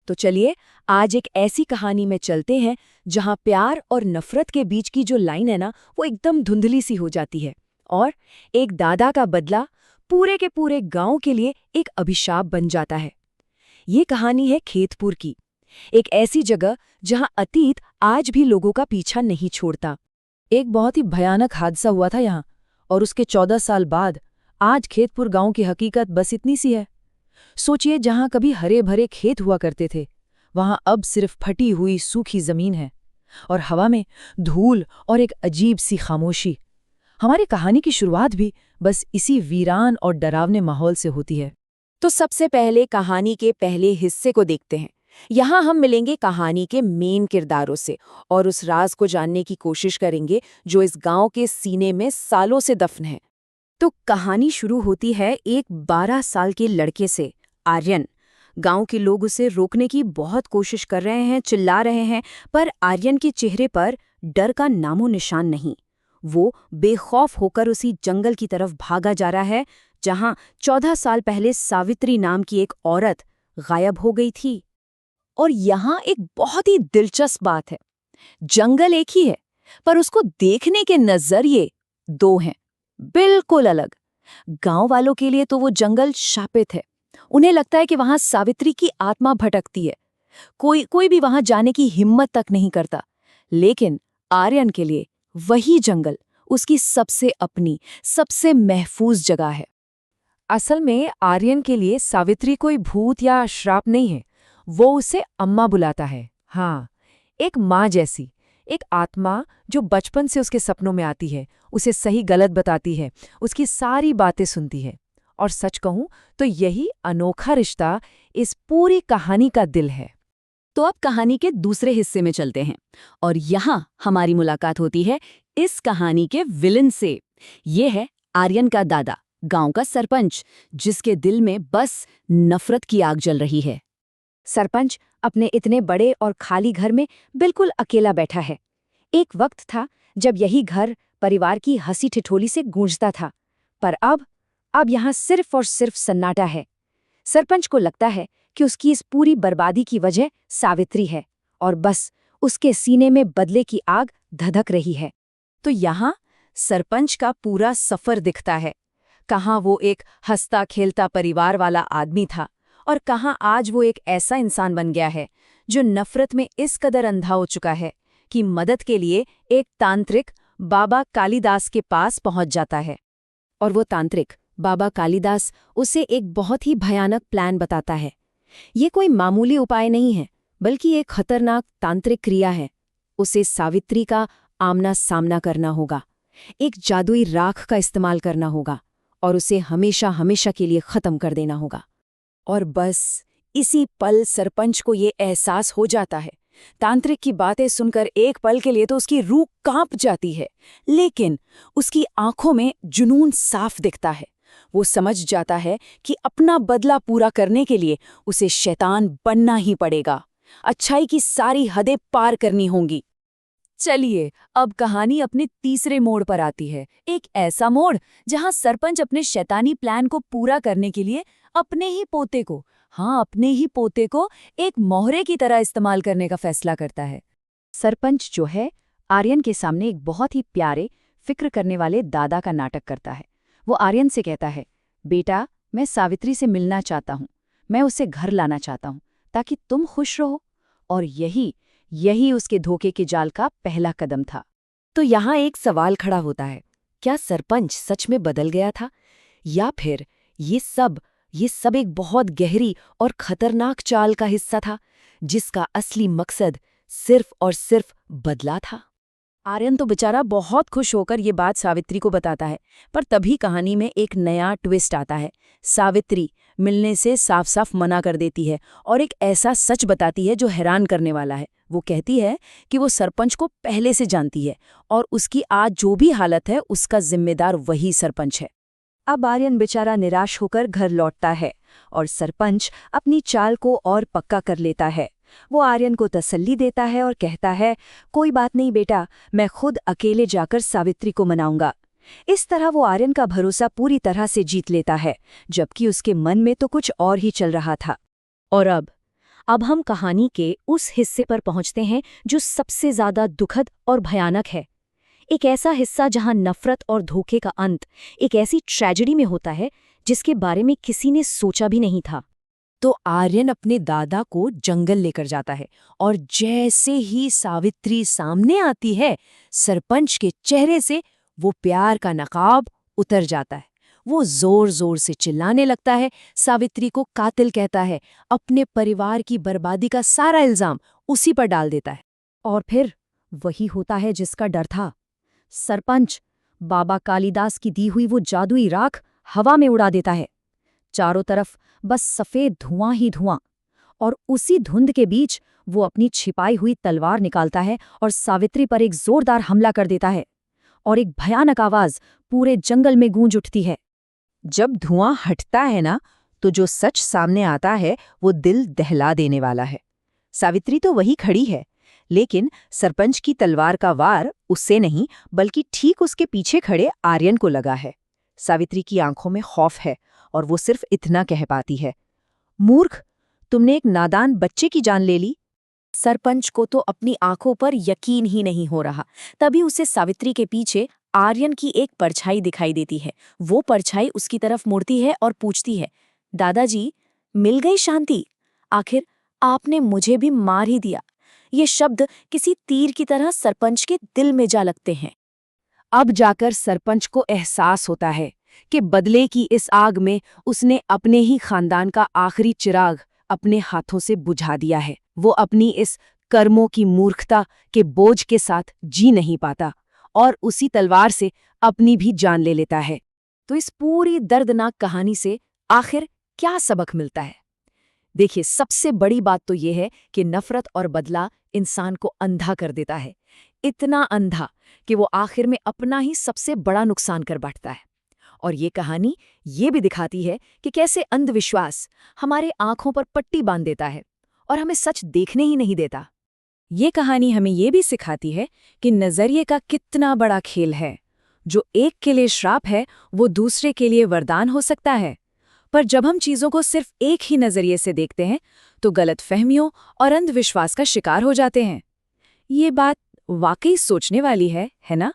तो चलिए आज एक ऐसी कहानी में चलते हैं जहां प्यार और नफरत के बीच की जो लाइन है ना वो एकदम धुंधली सी हो जाती है और एक दादा का बदला पूरे के पूरे गांव के लिए एक अभिशाप बन जाता है। ये कहानी है खेतपुर की, एक ऐसी जगह जहां अतीत आज भी लोगों का पीछा नहीं छोड़ता। एक बहुत ही भयानक हादसा हुआ था यहाँ, और उसके 14 साल बाद आज खेतपुर गांव की हकीकत बस इतनी सी है। सोचिए, जहां कभी हरे भरे खेत हुआ करते थे वहां अब सिर्फ फटी हुई सूखी जमीन है और हवा में धूल और एक अजीब सी खामोशी। हमारी कहानी की शुरुआत भी बस इसी वीरान और डरावने माहौल से होती है। तो सबसे पहले कहानी के पहले हिस्से को देखते हैं। यहाँ हम मिलेंगे कहानी के मेन किरदारों से और उस राज को जानने की कोशिश करेंगे जो इस गांव के सीने में सालों से दफन है। तो कहानी शुरू होती है एक 12 साल के लड़के से, आर्यन। गांव के लोग उसे रोकने की बहुत कोशिश कर रहे हैं, चिल्ला रहे हैं, पर आर्यन के चेहरे पर डर का नामो निशान नहीं। वो बेखौफ होकर उसी जंगल की तरफ भागा जा रहा है जहां 14 साल पहले सावित्री नाम की एक औरत गायब हो गई थी। और यहाँ एक बहुत ही दिलचस्प बात है, जंगल एक ही है पर उसको देखने के नजरिए दो हैं, बिल्कुल अलग। गांव वालों के लिए तो वो जंगल शापित है। उन्हें लगता है कि वहां सावित्री की आत्मा भटकती है, कोई भी वहां जाने की हिम्मत तक नहीं करता। लेकिन आर्यन के लिए वही जंगल उसकी सबसे अपनी, सबसे महफूज जगह है। असल में आर्यन के लिए सावित्री कोई भूत या श्राप नहीं है, वो उसे अम्मा बुलाता है। हाँ, एक माँ जैसी, एक आत्मा जो बचपन से उसके सपनों में आती है, उसे सही गलत बताती है, उसकी सारी बातें सुनती है। और सच कहूं तो यही अनोखा रिश्ता इस पूरी कहानी का दिल है। तो अब कहानी के दूसरे हिस्से में चलते हैं और यहाँ हमारी मुलाकात होती है इस कहानी के विलन से। ये है आर्यन का दादा, गांव का सरपंच, जिसके दिल में बस नफरत की आग जल रही है। सरपंच अपने इतने बड़े और खाली घर में बिल्कुल अकेला बैठा है। एक वक्त था जब यही घर परिवार की हंसी ठिठोली से गूंजता था, पर अब यहाँ सिर्फ और सिर्फ सन्नाटा है। सरपंच को लगता है कि उसकी इस पूरी बर्बादी की वजह सावित्री है और बस उसके सीने में बदले की आग धधक रही है। तो यहाँ सरपंच का पूरा सफर दिखता है। कहाँ वो एक हंसता खेलता परिवार वाला आदमी था और कहाँ आज वो एक ऐसा इंसान बन गया है जो नफरत में इस कदर अंधा हो चुका है कि मदद के लिए एक तांत्रिक बाबा कालिदास के पास पहुंच जाता है। और वो तांत्रिक बाबा कालिदास उसे एक बहुत ही भयानक प्लान बताता है। ये कोई मामूली उपाय नहीं है, बल्कि एक खतरनाक तांत्रिक क्रिया है। उसे सावित्री का आमना सामना करना होगा, एक जादुई राख का इस्तेमाल करना होगा और उसे हमेशा हमेशा के लिए खत्म कर देना होगा। और बस इसी पल सरपंच को ये एहसास हो जाता है। तांत्रिक की बातें सुनकर एक पल के लिए तो उसकी रूह कांप जाती है, लेकिन उसकी आंखों में जुनून साफ दिखता है। वो समझ जाता है कि अपना बदला पूरा करने के लिए उसे शैतान बनना ही पड़ेगा, अच्छाई की सारी हदें पार करनी होंगी। चलिए अब कहानी अपने तीसरे मोड़ पर आती है, एक ऐसा मोड़ जहां सरपंच अपने शैतानी प्लान को पूरा करने के लिए अपने ही पोते को एक मोहरे की तरह इस्तेमाल करने का फैसला करता है। सरपंच जो है आर्यन के सामने एक बहुत ही प्यारे, फिक्र करने वाले दादा का नाटक करता है। वो आर्यन से कहता है, बेटा, मैं सावित्री से मिलना चाहता हूँ, मैं उसे घर लाना चाहता हूँ ताकि तुम खुश रहो। और यही उसके धोखे के जाल का पहला कदम था। तो यहाँ एक सवाल खड़ा होता है, क्या सरपंच सच में बदल गया था या फिर ये सब एक बहुत गहरी और खतरनाक चाल का हिस्सा था जिसका असली मकसद सिर्फ और सिर्फ बदला था। आर्यन तो बेचारा बहुत खुश होकर ये बात सावित्री को बताता है, पर तभी कहानी में एक नया ट्विस्ट आता है। सावित्री मिलने से साफ साफ मना कर देती है और एक ऐसा सच बताती है जो हैरान करने वाला है। वो कहती है कि वो सरपंच को पहले से जानती है और उसकी आज जो भी हालत है उसका जिम्मेदार वही सरपंच है। अब आर्यन बेचारा निराश होकर घर लौटता है और सरपंच अपनी चाल को और पक्का कर लेता है। वो आर्यन को तसल्ली देता है और कहता है, कोई बात नहीं बेटा, मैं खुद अकेले जाकर सावित्री को मनाऊंगा। इस तरह वो आर्यन का भरोसा पूरी तरह से जीत लेता है, जबकि उसके मन में तो कुछ और ही चल रहा था। और अब अब हम कहानी के उस हिस्से पर पहुंचते हैं जो सबसे ज्यादा दुखद और भयानक है। एक ऐसा हिस्सा जहां नफरत और धोखे का अंत एक ऐसी ट्रेजेडी में होता है जिसके बारे में किसी ने सोचा भी नहीं था। तो आर्यन अपने दादा को जंगल लेकर जाता है और जैसे ही सावित्री सामने आती है, सरपंच के चेहरे से वो प्यार का नकाब उतर जाता है। वो जोर जोर से चिल्लाने लगता है, सावित्री को कातिल कहता है, अपने परिवार की बर्बादी का सारा इल्जाम उसी पर डाल देता है। और फिर वही होता है जिसका डर था। सरपंच बाबा कालिदास की दी हुई वो जादुई राख हवा में उड़ा देता है। चारों तरफ बस सफेद धुआं ही धुआं, और उसी धुंध के बीच वो अपनी छिपाई हुई तलवार निकालता है और सावित्री पर एक जोरदार हमला कर देता है। और एक भयानक आवाज पूरे जंगल में गूंज उठती है। जब धुआं हटता है ना, तो जो सच सामने आता है वो दिल दहला देने वाला है। सावित्री तो वही खड़ी है, लेकिन सरपंच की तलवार का वार उससे नहीं बल्कि ठीक उसके पीछे खड़े आर्यन को लगा है। सावित्री की आंखों में खौफ है और वो सिर्फ इतना कह पाती है, मूर्ख, तुमने एक नादान बच्चे की जान ले ली। सरपंच को तो अपनी आंखों पर यकीन ही नहीं हो रहा। तभी उसे सावित्री के पीछे आर्यन की एक परछाई दिखाई देती है। वो परछाई उसकी तरफ मुड़ती है और पूछती है, दादाजी, मिल गई शांति? आखिर आपने मुझे भी मार ही दिया। ये शब्द किसी तीर की तरह सरपंच के दिल में जा लगते हैं। अब जाकर सरपंच को एहसास होता है कि बदले की इस आग में उसने अपने ही खानदान का आखिरी चिराग अपने हाथों से बुझा दिया है। वो अपनी इस कर्मों की मूर्खता के बोझ के साथ जी नहीं पाता और उसी तलवार से अपनी भी जान ले लेता है। तो इस पूरी दर्दनाक कहानी से आखिर क्या सबक मिलता है? देखिए, सबसे बड़ी बात तो ये है कि नफरत और बदला इंसान को अंधा कर देता है। इतना अंधा कि वो आखिर में अपना ही सबसे बड़ा नुकसान कर बैठता है। और ये कहानी ये भी दिखाती है कि कैसे अंधविश्वास हमारे आंखों पर पट्टी बांध देता है और हमें सच देखने ही नहीं देता। ये कहानी हमें ये भी सिखाती है कि नजरिए का कितना बड़ा खेल है। जो एक के लिए श्राप है, वो दूसरे के लिए वरदान हो सकता है। पर जब हम चीजों को सिर्फ एक ही नजरिए से देखते हैं, तो गलतफहमियों और अंधविश्वास का शिकार हो जाते हैं। ये बात वाकई सोचने वाली है ना?